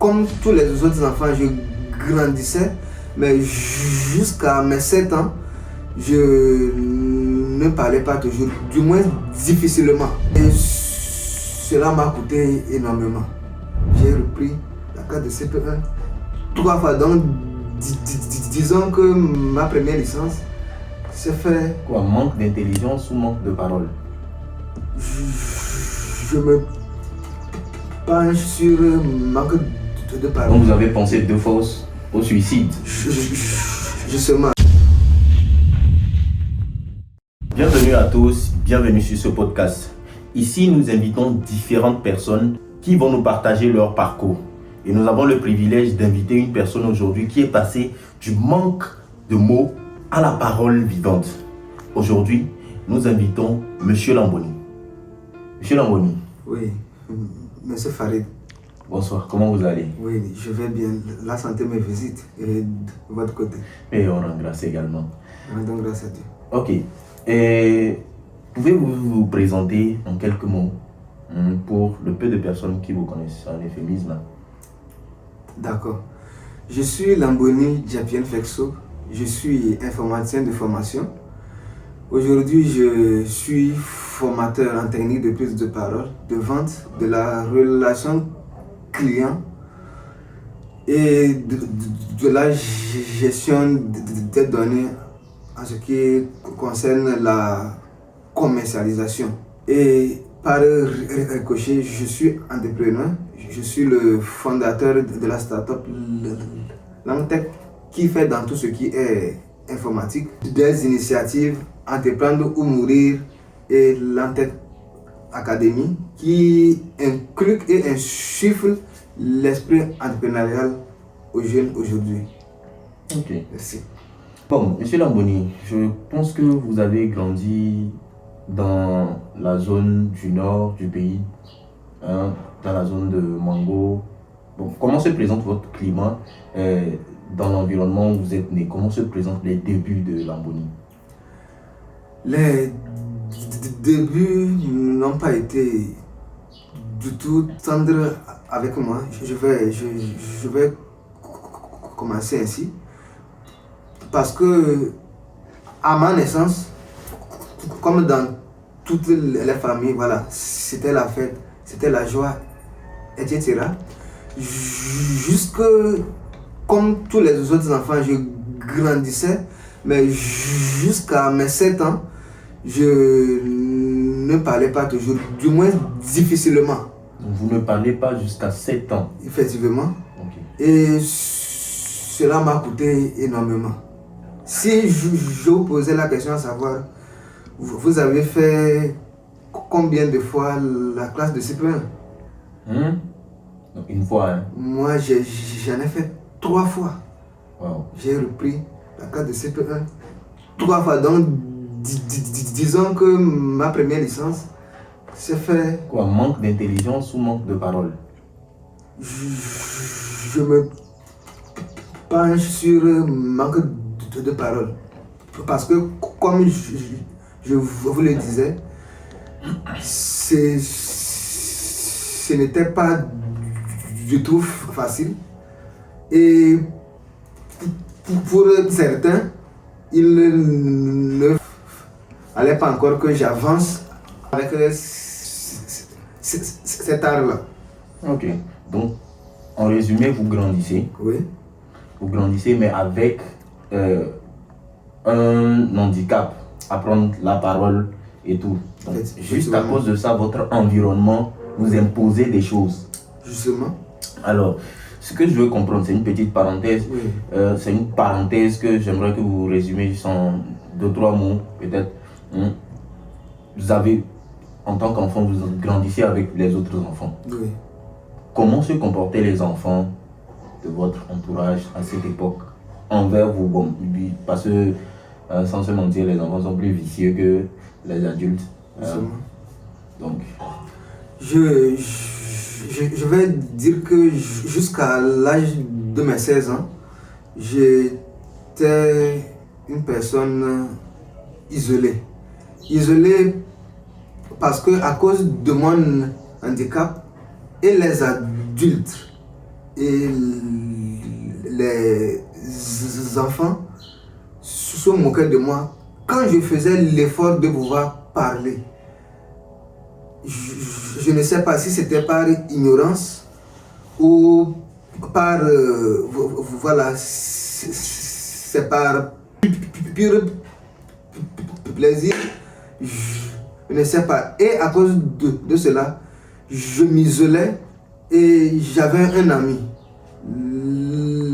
comme tous les autres enfants, je grandissais, mais jusqu'à mes 7 ans, je ne parlais pas toujours, du moins difficilement. Et cela m'a coûté énormément. J'ai repris la classe de CP1 3 fois, donc disons que ma première licence s'est fait... Quoi, manque d'intelligence ou manque de parole? Je me penche sur manque de parole. Donc vous avez pensé 2 fois au suicide? Justement. Bienvenue à tous, bienvenue sur ce podcast. Ici, nous invitons différentes personnes qui vont nous partager leur parcours. Et nous avons le privilège d'inviter une personne aujourd'hui qui est passée du manque de mots à la parole vivante. Aujourd'hui, nous invitons Monsieur Lamboni. Monsieur Lamboni. Oui, Monsieur Farid. Bonsoir, comment vous allez? Oui, je vais bien. La santé me visite. Et de votre côté? Et on rend grâce également. Rendons grâce à Dieu. Ok. Et pouvez-vous vous présenter en quelques mots pour le peu de personnes qui vous connaissent en euphémisme? D'accord. Je suis Lamboni Djapien Fexo. Je suis informaticien de formation. Aujourd'hui, je suis formateur en technique de prise de parole, de vente, de la relation client et de la gestion des données en ce qui concerne la commercialisation. Et par ricochet, je suis entrepreneur. Je suis le fondateur de la start-up Langtech qui fait dans tout ce qui est informatique des initiatives Entreprendre ou Mourir et Langtech Academy qui inculque et insuffle l'esprit entrepreneurial aux jeunes aujourd'hui. Ok. Merci. Bon, Monsieur Lamboni, je pense que vous avez grandi dans la zone du nord du pays, dans la zone de Mango. Bon, comment se présente votre climat dans l'environnement où vous êtes né? Comment se présentent les débuts de Lamboni? Les débuts n'ont pas été du tout tendres avec moi. Je vais commencer ainsi. Parce que à ma naissance, comme dans toutes les familles, voilà, c'était la fête, c'était la joie, etc. Jusque comme tous les autres enfants, je grandissais, mais jusqu'à mes 7 ans, je ne parlais pas toujours, du moins difficilement. Vous ne parlez pas jusqu'à 7 ans? Effectivement. Okay. Et cela m'a coûté énormément. Si je vous posais la question à savoir, vous avez fait combien de fois la classe de CP1? Donc une fois, hein? Moi, j'en ai fait 3 fois. Wow. J'ai repris la classe de CP1 3 fois. Donc, disons que ma première licence s'est fait... Quoi, manque d'intelligence ou manque de parole? Je me penche sur manque de parole. Parce que, comme je vous le disais, ce n'était pas du tout facile. Et pour certains, il ne fallait pas encore que j'avance avec cet art-là. Ok. Donc, en résumé, vous grandissez. Oui. Vous grandissez, mais avec un handicap, apprendre la parole et tout. Donc, juste à cause de ça, votre environnement vous imposait des choses. Justement. Alors, ce que je veux comprendre, c'est une petite parenthèse. Oui. C'est une parenthèse que j'aimerais que vous résumiez juste en 2-3 mots, peut-être. Vous avez, en tant qu'enfant, vous grandissez avec les autres enfants. Oui. Comment se comportaient les enfants de votre entourage à cette époque envers vous? Bon, parce que, sans se mentir, les enfants sont plus vicieux que les adultes. Donc... Je vais dire que jusqu'à l'âge de mes 16 ans, j'étais une personne isolée. Isolée parce que à cause de mon handicap et les adultes et les enfants se moquaient de moi quand je faisais l'effort de pouvoir parler. Je ne sais pas si c'était par ignorance ou par voilà, c'est par pur plaisir, je ne sais pas. Et à cause de cela, je m'isolais et j'avais un ami.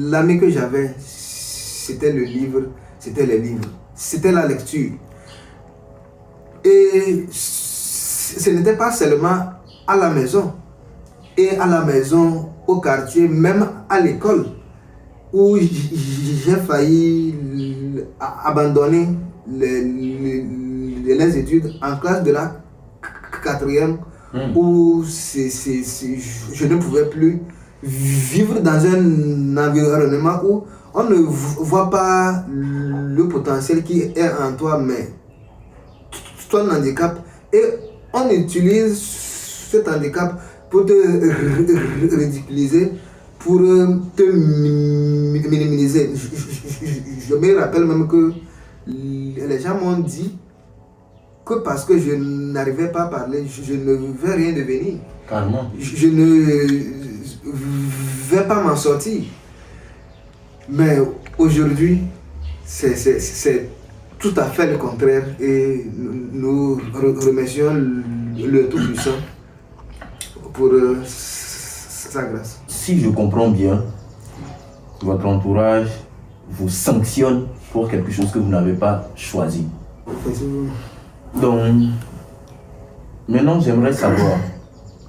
L'ami que j'avais, c'était le livre, c'était les livres, c'était la lecture. Et ce n'était pas seulement à la maison, et à la maison, au quartier, même à l'école, où j'ai failli abandonner les études en classe de la 4e, où je ne pouvais plus vivre dans un environnement où on ne voit pas le potentiel qui est en toi, mais ton handicap, et on utilise cet handicap pour te ridiculiser, pour te minimiser. Je me rappelle même que les gens m'ont dit que parce que je n'arrivais pas à parler, je ne vais rien devenir. Carrément. Je ne vais pas m'en sortir. Mais aujourd'hui, c'est tout à fait le contraire, et nous remercions le Tout-Puissant pour sa grâce. Si je comprends bien, votre entourage vous sanctionne pour quelque chose que vous n'avez pas choisi. Donc, maintenant j'aimerais savoir,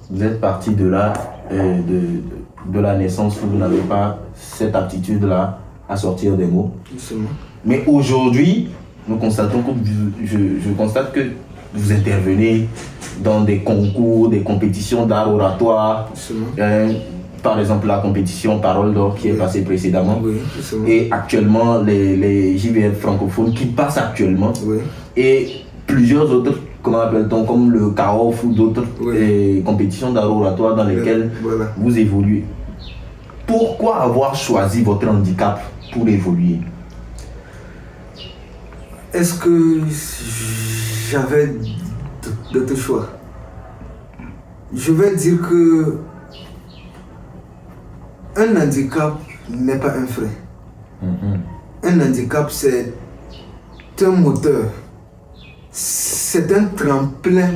vous êtes parti de là, de la naissance où vous n'avez pas cette aptitude-là à sortir des mots. Justement. Mais aujourd'hui, nous constatons que je constate que vous intervenez dans des concours, des compétitions d'art oratoire. Par exemple, la compétition Parole d'Or qui est passée précédemment. Oui, et actuellement, les JVF francophones qui passent actuellement. Oui. Et plusieurs autres, comment appelle-t-on, comme le CAOF ou d'autres compétitions d'art oratoire dans lesquelles vous évoluez. Pourquoi avoir choisi votre handicap pour évoluer? Est-ce que j'avais d'autres choix? Je vais dire que un handicap n'est pas un frein. Un handicap, c'est un moteur. C'est un tremplin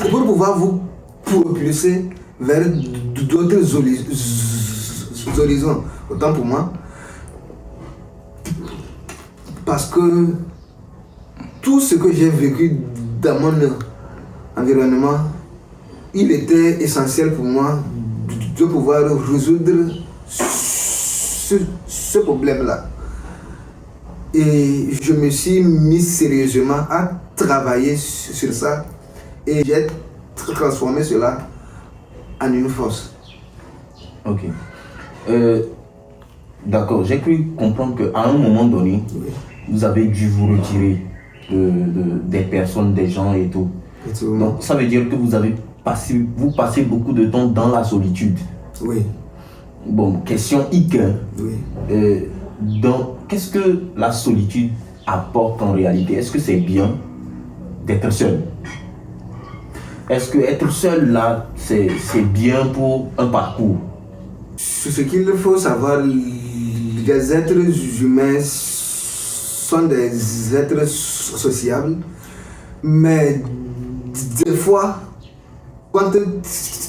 pour pouvoir vous propulser vers d'autres horizons. Autant pour moi. Parce que tout ce que j'ai vécu dans mon environnement, il était essentiel pour moi de pouvoir résoudre ce problème-là. Et je me suis mis sérieusement à travailler sur ça, et j'ai transformé cela en une force. Ok. D'accord, j'ai cru comprendre qu'à un moment donné, vous avez dû vous retirer des personnes, des gens et tout. Donc ça veut dire que vous passez beaucoup de temps dans la solitude. Oui. Bon, question hic. Oui. Donc, qu'est-ce que la solitude apporte en réalité? Est-ce que c'est bien d'être seul? Est-ce que être seul là, c'est bien pour un parcours? Ce qu'il faut savoir, les êtres humains sont des êtres sociables, mais des fois, compte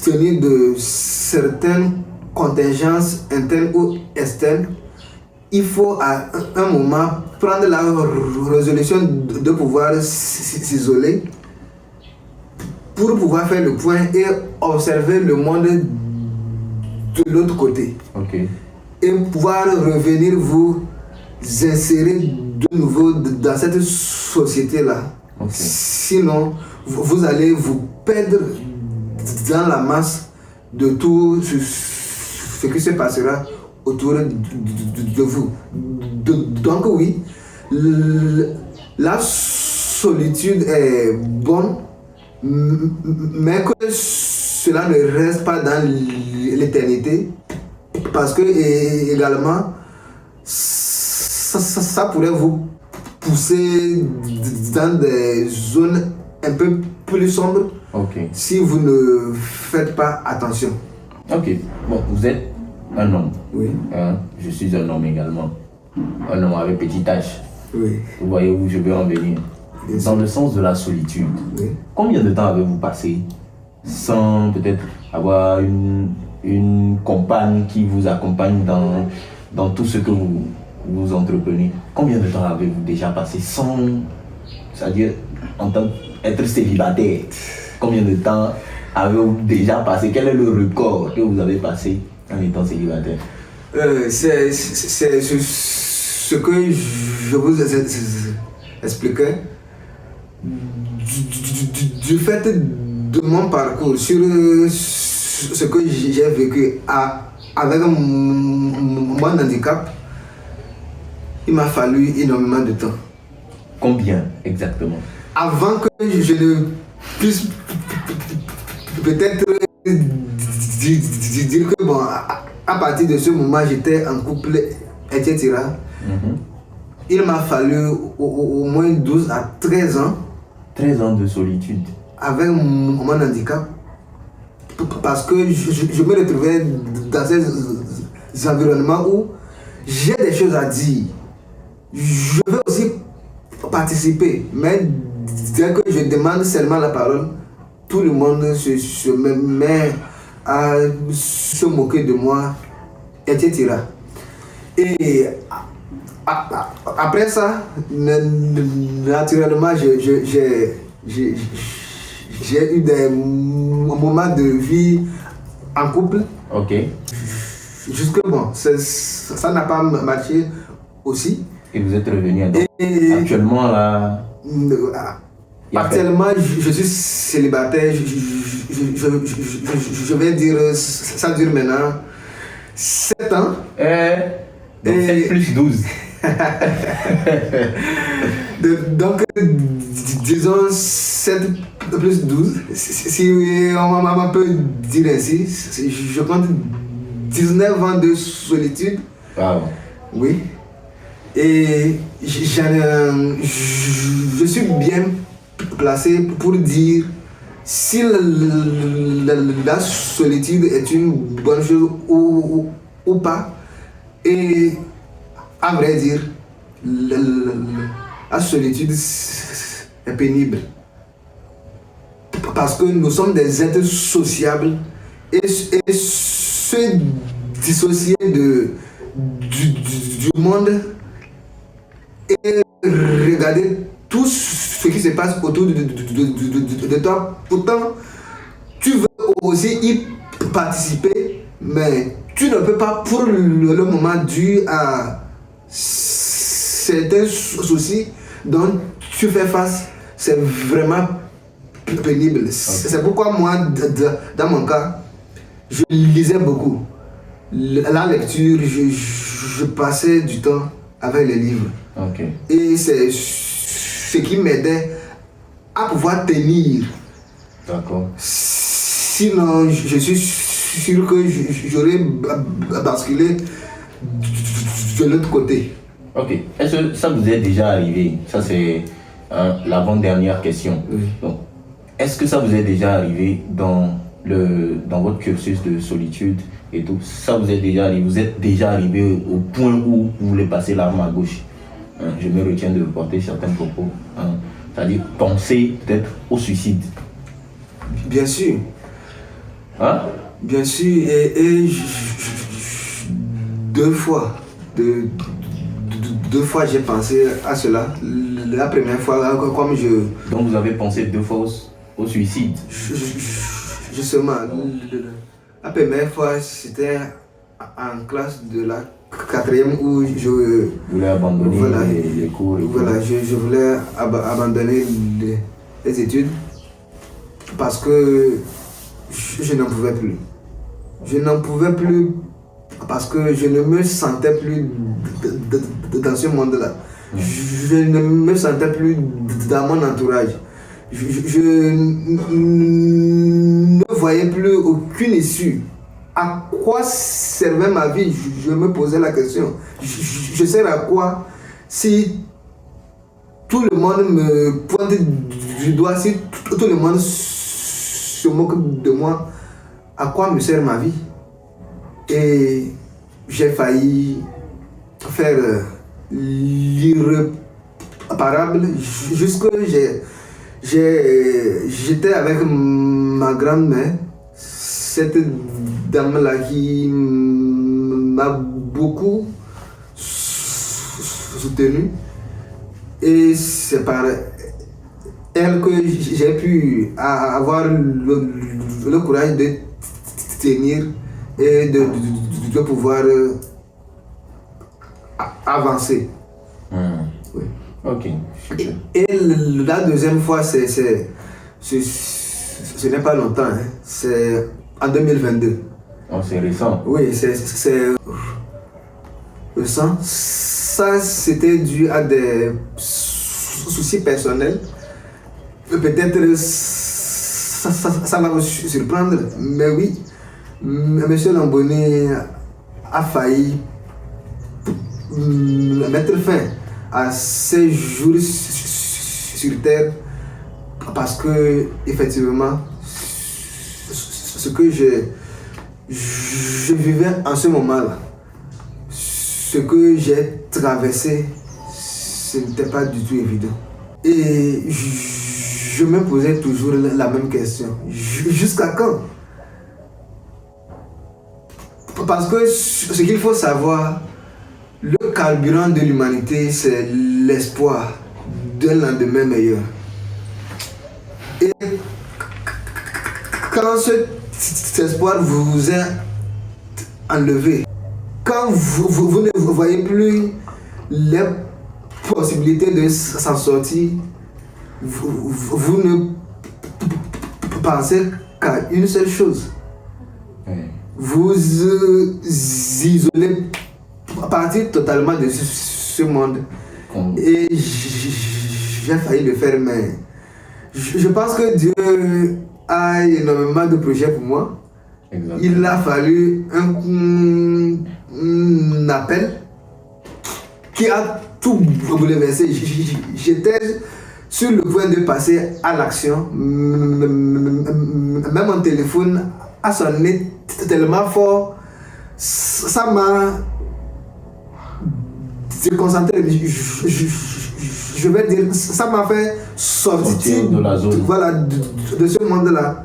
tenu de certaines contingences internes ou externes, il faut à un moment prendre la résolution de pouvoir s'isoler pour pouvoir faire le point et observer le monde de l'autre côté. Okay. Et pouvoir revenir vous insérer de nouveau dans cette société-là. Okay. Sinon, vous allez vous perdre dans la masse de tout ce qui se passera autour de vous. Donc oui, la solitude est bonne, mais que cela ne reste pas dans l'éternité, parce que également, ça pourrait vous pousser dans des zones un peu plus sombres si vous ne faites pas attention. Ok, bon, vous êtes un homme. Oui. Je suis un homme également. Un homme avec petit H. Oui. Vous voyez où je veux en venir. Dans le sens de la solitude, oui. Combien de temps avez-vous passé sans peut-être avoir une compagne qui vous accompagne dans tout ce que vous entreprenez? Combien de temps avez-vous déjà passé sans, c'est-à-dire en tant qu'être célibataire? Combien de temps avez-vous déjà passé? Quel est le record que vous avez passé en étant célibataire? C'est ce que je vous expliquais. Du fait de mon parcours, sur ce que j'ai vécu avec mon handicap, il m'a fallu énormément de temps. Combien exactement? Avant que je ne puisse peut-être dire que bon, à partir de ce moment j'étais en couple, etc. Il m'a fallu au moins 12 à 13 ans. 13 ans de solitude. Avec mon handicap. Parce que je me retrouvais dans ces environnements où j'ai des choses à dire. Je veux aussi participer. Mais dès que je demande seulement la parole, tout le monde se met à se moquer de moi, etc. Et après ça, naturellement, j'ai eu des moments de vie en couple. Ok. Jusque bon, ça n'a pas marché aussi. Et vous êtes revenu actuellement là? Actuellement, je suis célibataire. Je vais dire, ça dure maintenant 7 ans. Donc 7 plus 12. Donc, disons 7 plus 12, si on peut dire ainsi, je compte 19 ans de solitude. Wow. Oui. Et je suis bien placé pour dire si la solitude est une bonne chose ou pas. Et à vrai dire, la solitude est pénible. Parce que nous sommes des êtres sociables et se dissocier du monde et regarder tout ce qui se passe autour de toi. Pourtant, tu veux aussi y participer, mais tu ne peux pas pour le moment dû à certains soucis dont tu fais face. C'est vraiment pénible. Okay. C'est pourquoi moi, dans mon cas, je lisais beaucoup. La lecture, je passais du temps avec les livres. Okay. Et c'est ce qui m'aidait à pouvoir tenir. D'accord. Sinon, je suis sûr que j'aurais basculé de l'autre côté. Ok. Est-ce que ça vous est déjà arrivé? Ça, c'est l'avant-dernière question. Oui. Donc, est-ce que ça vous est déjà arrivé dans votre cursus de solitude et tout? Ça vous est déjà arrivé? Vous êtes déjà arrivé au point où vous voulez passer l'arme à gauche? Je me retiens de reporter certains propos. C'est-à-dire penser peut-être au suicide. Bien sûr. Hein? Bien sûr. Et deux fois j'ai pensé à cela. La première fois, comme je... Donc vous avez pensé 2 fois au suicide? Justement, la première fois, c'était en classe de la 4e où je voulais abandonner les cours. Voilà, je voulais abandonner les études parce que je n'en pouvais plus. Je n'en pouvais plus parce que je ne me sentais plus dans ce monde-là. Je ne me sentais plus dans mon entourage. je ne voyais plus aucune issue. À quoi servait ma vie? Je me posais la question. Je sers à quoi si tout le monde me pointe du doigt, si tout le monde se moque de moi? À quoi me sert ma vie? Et j'ai failli faire l'irréparable jusque j'étais avec ma grand-mère, cette dame-là qui m'a beaucoup soutenu, et c'est par elle que j'ai pu avoir le courage de tenir et de pouvoir avancer. Oui. Ok. Et la deuxième fois, ce n'est pas longtemps, hein. C'est en 2022. Oh, c'est récent. Oui, c'est récent. Ça, c'était dû à des soucis personnels. Peut-être ça va vous surprendre, mais oui, M. Lamboni a failli mettre fin à ses jours sur terre parce que, effectivement, ce que je vivais en ce moment-là, ce que j'ai traversé, ce n'était pas du tout évident. Et je me posais toujours la même question. Jusqu'à quand? Parce que ce qu'il faut savoir, le carburant de l'humanité, c'est l'espoir d'un lendemain meilleur. Et quand cet espoir vous est enlevé, quand vous ne voyez plus les possibilités de s'en sortir, vous ne pensez qu'à une seule chose. Vous isolez, partir totalement de ce monde. Et j'ai failli le faire, mais je pense que Dieu a énormément de projets pour moi. Exactement. Il a fallu un appel qui a tout bouleversé. J'étais sur le point de passer à l'action. Même mon téléphone a sonné tellement fort, ça m'a déconcentré. Je vais dire, ça m'a fait sortir de la zone. Voilà, de ce monde-là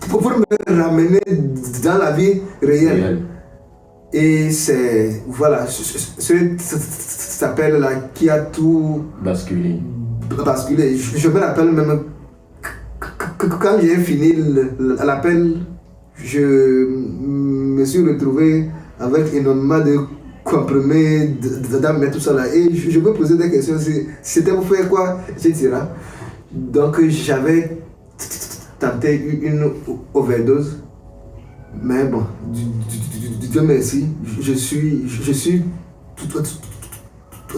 pour me ramener dans la vie réelle. Et c'est, voilà, ce s'appelle-là qui a tout basculé. Je me rappelle même quand j'ai fini l'appel, je me suis retrouvé avec énormément de comprimés, d'âme, tout ça là. Et je me posais des questions, c'était pour faire quoi, etc. Donc j'avais tenté une overdose. Mais bon, Dieu merci, je suis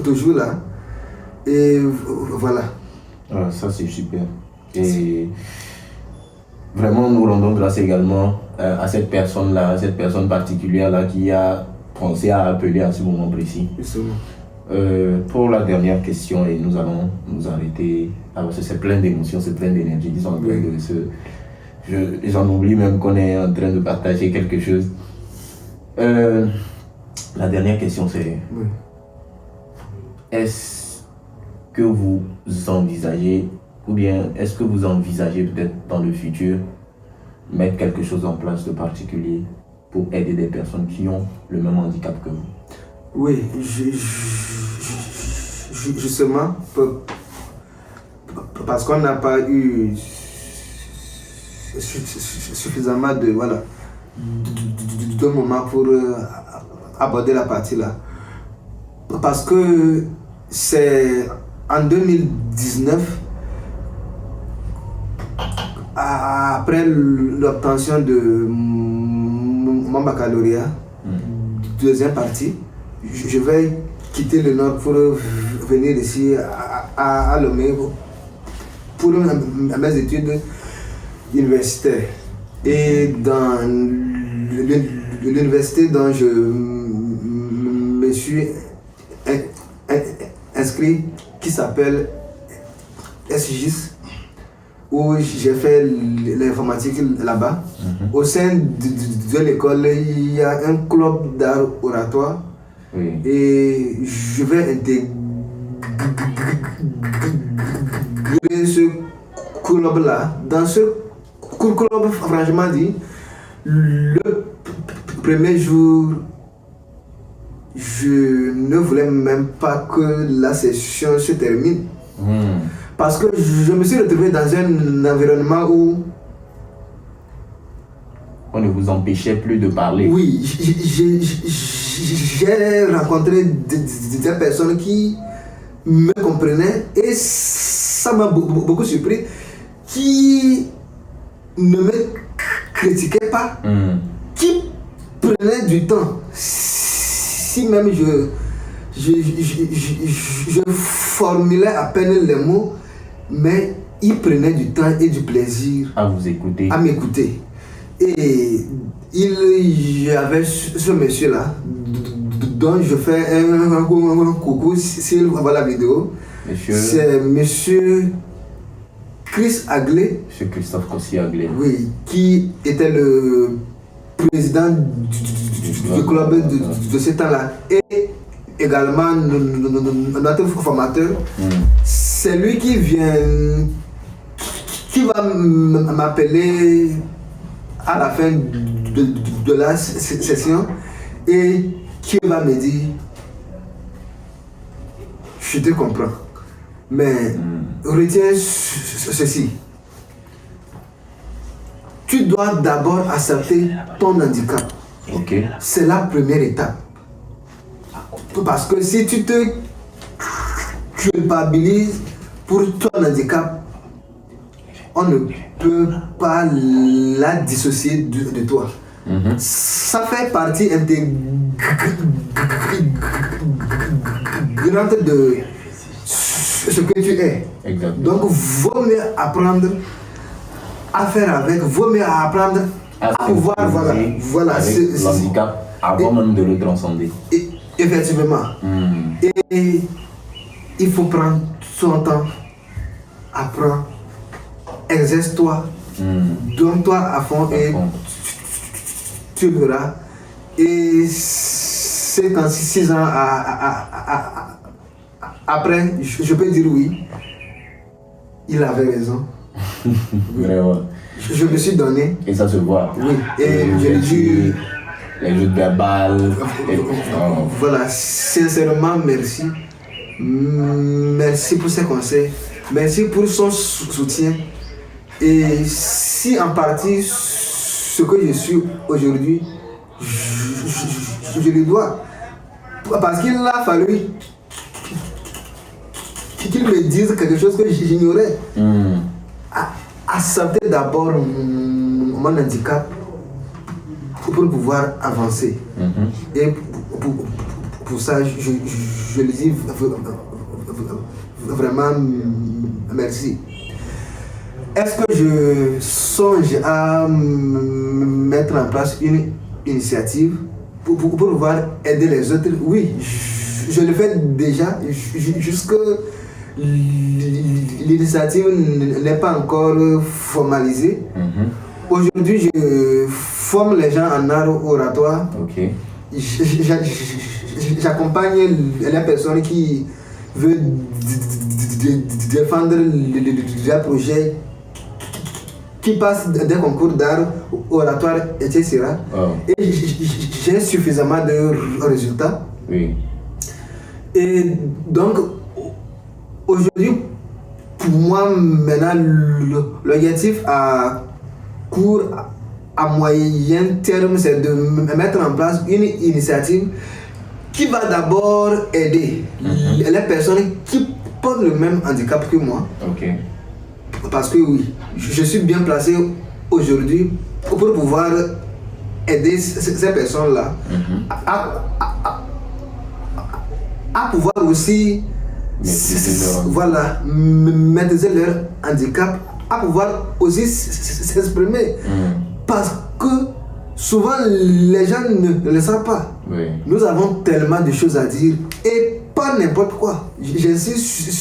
toujours là. Et voilà. Ah, ça c'est super. Et vraiment, nous rendons grâce également à cette personne-là, cette personne particulière-là qui a pensé à appeler à ce moment précis. Pour la dernière question, et nous allons nous arrêter, parce que c'est plein d'émotions, c'est plein d'énergie, ils sont en train de se... J'en oublie même qu'on est en train de partager quelque chose. La dernière question, c'est... Est-ce que vous envisagez, ou bien est-ce que vous envisagez peut-être dans le futur mettre quelque chose en place de particulier pour aider des personnes qui ont le même handicap que vous? Oui, justement, parce qu'on n'a pas eu suffisamment de moments pour aborder la partie là. Parce que c'est en 2019, après l'obtention de mon baccalauréat, deuxième partie, je vais quitter le Nord pour venir ici à Lomé pour mes études universitaires. Et dans l'université dont je me suis inscrit, qui s'appelle SGIS, où j'ai fait l'informatique là-bas. Au sein de l'école, il y a un club d'art oratoire. Oui. Et je vais intégrer ce club-là. Dans ce club, franchement dit, le premier jour, je ne voulais même pas que la session se termine. Parce que je me suis retrouvé dans un environnement où on ne vous empêchait plus de parler. Oui, j'ai rencontré des personnes qui me comprenaient et ça m'a beaucoup surpris, qui ne me critiquaient pas, qui prenaient du temps. Si même je formulais à peine les mots, mais ils prenaient du temps et du plaisir à vous écouter, à m'écouter. Et il y avait ce monsieur-là, dont je fais un coucou s'il voit la vidéo. C'est monsieur Chris Aglé. Monsieur Christophe Kossi Aglé. Oui, qui était le président du club de ce temps-là. Et également notre formateur. C'est lui qui va m'appeler à la fin de la session et qui va me dire: je te comprends, mais retiens ceci. Tu dois d'abord accepter ton handicap. Okay. C'est la première étape. Parce que si tu te culpabilises pour ton handicap, on ne peut pas la dissocier de toi. Ça fait partie intégrante de ce que tu es. Exactement. Donc, vaut mieux apprendre à faire avec, vaut mieux apprendre à pouvoir, voilà, avec l'handicap avant même de le transcender. Effectivement. Et il faut prendre son temps, apprends, exerce-toi, donne-toi à fond et tu verras. Et 56 ans après, je peux dire oui, il avait raison. Vraiment. Je me suis donné. Et ça se voit. Oui, et je l'ai dit. Les jeux de verbal. Voilà, sincèrement, merci. Merci pour ses conseils. Merci pour son soutien. Et si en partie ce que je suis aujourd'hui, je lui dois. Parce qu'il a fallu qu'il me dise quelque chose que j'ignorais. Accepter d'abord mon handicap pour pouvoir avancer. Et pour ça, je lui dis vraiment merci. Est-ce que je songe à mettre en place une initiative pour pouvoir aider les autres? Oui, je le fais déjà, jusque l'initiative n'est pas encore formalisée. Aujourd'hui, je forme les gens en art oratoire. Okay. J'accompagne les personnes qui veulent défendre leurs projets, qui passent des concours d'art oratoire, etc. Et j'ai suffisamment de résultats. Oui. Et donc, aujourd'hui, pour moi, maintenant, l'objectif à court, à moyen terme, c'est de mettre en place une initiative qui va d'abord aider les personnes qui portent le même handicap que moi. Okay. Parce que oui, je suis bien placé aujourd'hui pour pouvoir aider ces personnes-là à pouvoir aussi voilà, maîtriser leur handicap, à pouvoir aussi s'exprimer. Parce que souvent les gens ne le savent pas. Oui. Nous avons tellement de choses à dire et pas n'importe quoi. J'insiste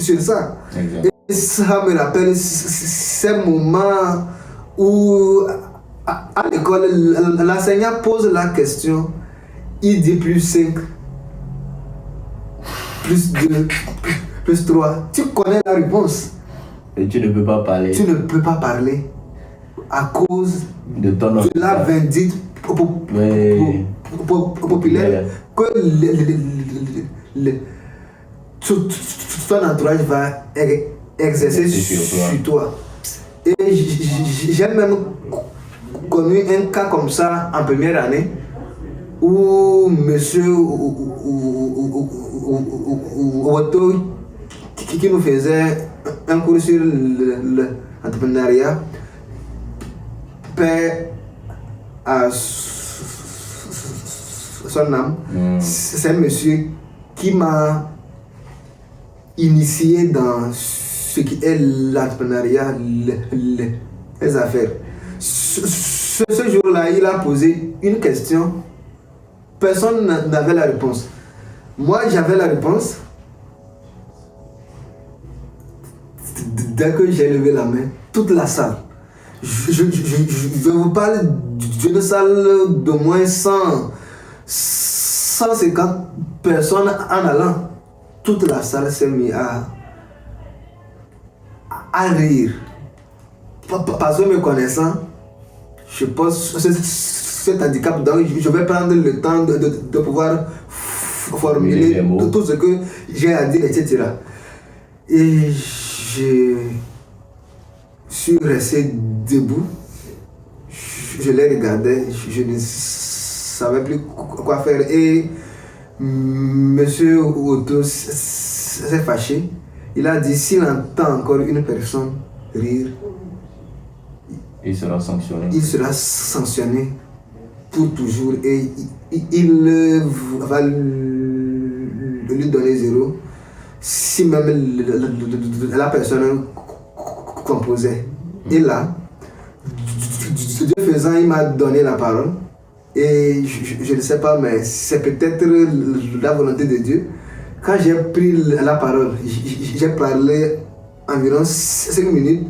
sur ça. Exact. Et ça me rappelle ces moments où à l'école l'enseignant pose la question, il dit plus 5, plus 2, plus 3. Tu connais la réponse. Et tu ne peux pas parler. Tu ne peux pas parler à cause de ton de la vindicte populaire que ton entourage va exercer sur toi. Et j'ai même connu un cas comme ça en première année où monsieur Otto qui nous faisait un cours sur l'entrepreneuriat paix à son âme. C'est un monsieur qui m'a initié dans ce qui est l'entrepreneuriat, les affaires. Ce jour-là, il a posé une question. Personne n'avait la réponse. Moi, j'avais la réponse. Dès que j'ai levé la main, toute la salle. Je vous parle d'une salle de moins 150 personnes en allant. Toute la salle s'est mise à rire. Parce que me connaissant, je pense cet handicap, donc je vais prendre le temps de pouvoir formuler tout ce que j'ai à dire, etc. Et je suis resté debout, je les regardais, je ne savais plus quoi faire. Et monsieur Otto s'est fâché. Il a dit, s'il entend encore une personne rire, il sera sanctionné. Il sera sanctionné pour toujours et il va lui donner 0 si même la personne composait. Et là, Dieu faisant, il m'a donné la parole. Et je ne sais pas, mais c'est peut-être la volonté de Dieu. Quand j'ai pris la parole, j'ai parlé environ 5 minutes,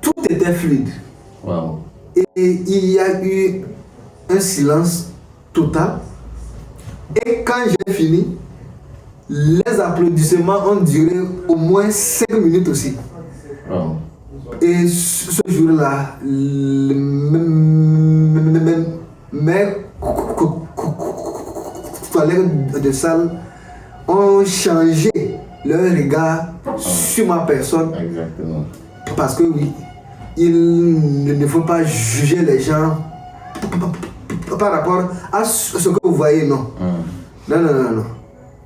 tout était fluide. Wow. Et il y a eu un silence total. Et quand j'ai fini, les applaudissements ont duré au moins 5 minutes aussi. Wow. Et ce jour-là, mes collègues de salle ont changé leur regard sur ma personne. Exactement. Parce que oui, il ne faut pas juger les gens par rapport à ce que vous voyez, non. Non.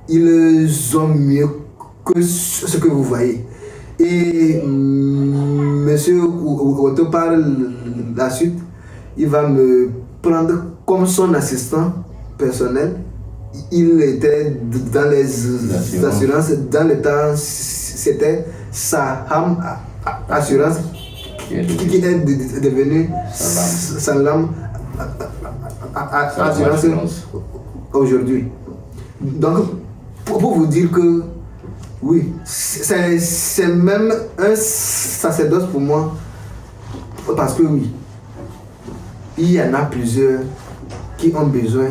Ils ont mieux que ce que vous voyez. Et monsieur Otto, par la suite, il va me prendre comme son assistant personnel. Il était dans les assurances. Dans le temps, c'était Saham Assurance qui est devenu Salam Assurance aujourd'hui. Donc, pour vous dire que oui, c'est même un sacerdoce pour moi, parce que oui, il y en a plusieurs qui ont besoin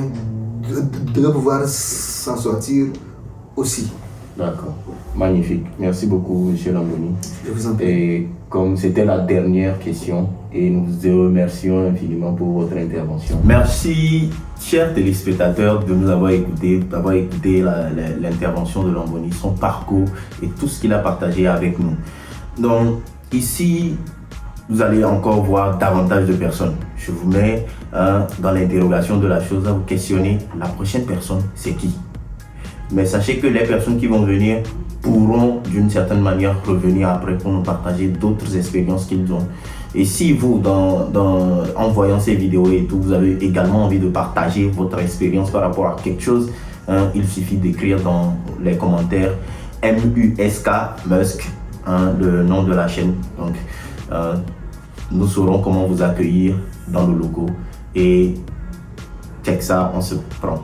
de pouvoir s'en sortir aussi. D'accord, magnifique. Merci beaucoup, M. Lamboni. Je vous en prie. Et comme c'était la dernière question, et nous vous remercions infiniment pour votre intervention. Merci, chers téléspectateurs, de nous avoir écouté, d'avoir écouté l'intervention de Lamboni, son parcours et tout ce qu'il a partagé avec nous. Donc, ici, vous allez encore voir davantage de personnes. Je vous mets dans l'interrogation de la chose à vous questionner. La prochaine personne, c'est qui? Mais sachez que les personnes qui vont venir pourront d'une certaine manière revenir après pour nous partager d'autres expériences qu'ils ont. Et si vous, en voyant ces vidéos et tout, vous avez également envie de partager votre expérience par rapport à quelque chose, il suffit d'écrire dans les commentaires MUSK, Musk, le nom de la chaîne. Donc, nous saurons comment vous accueillir dans le logo. Et check ça, on se prend.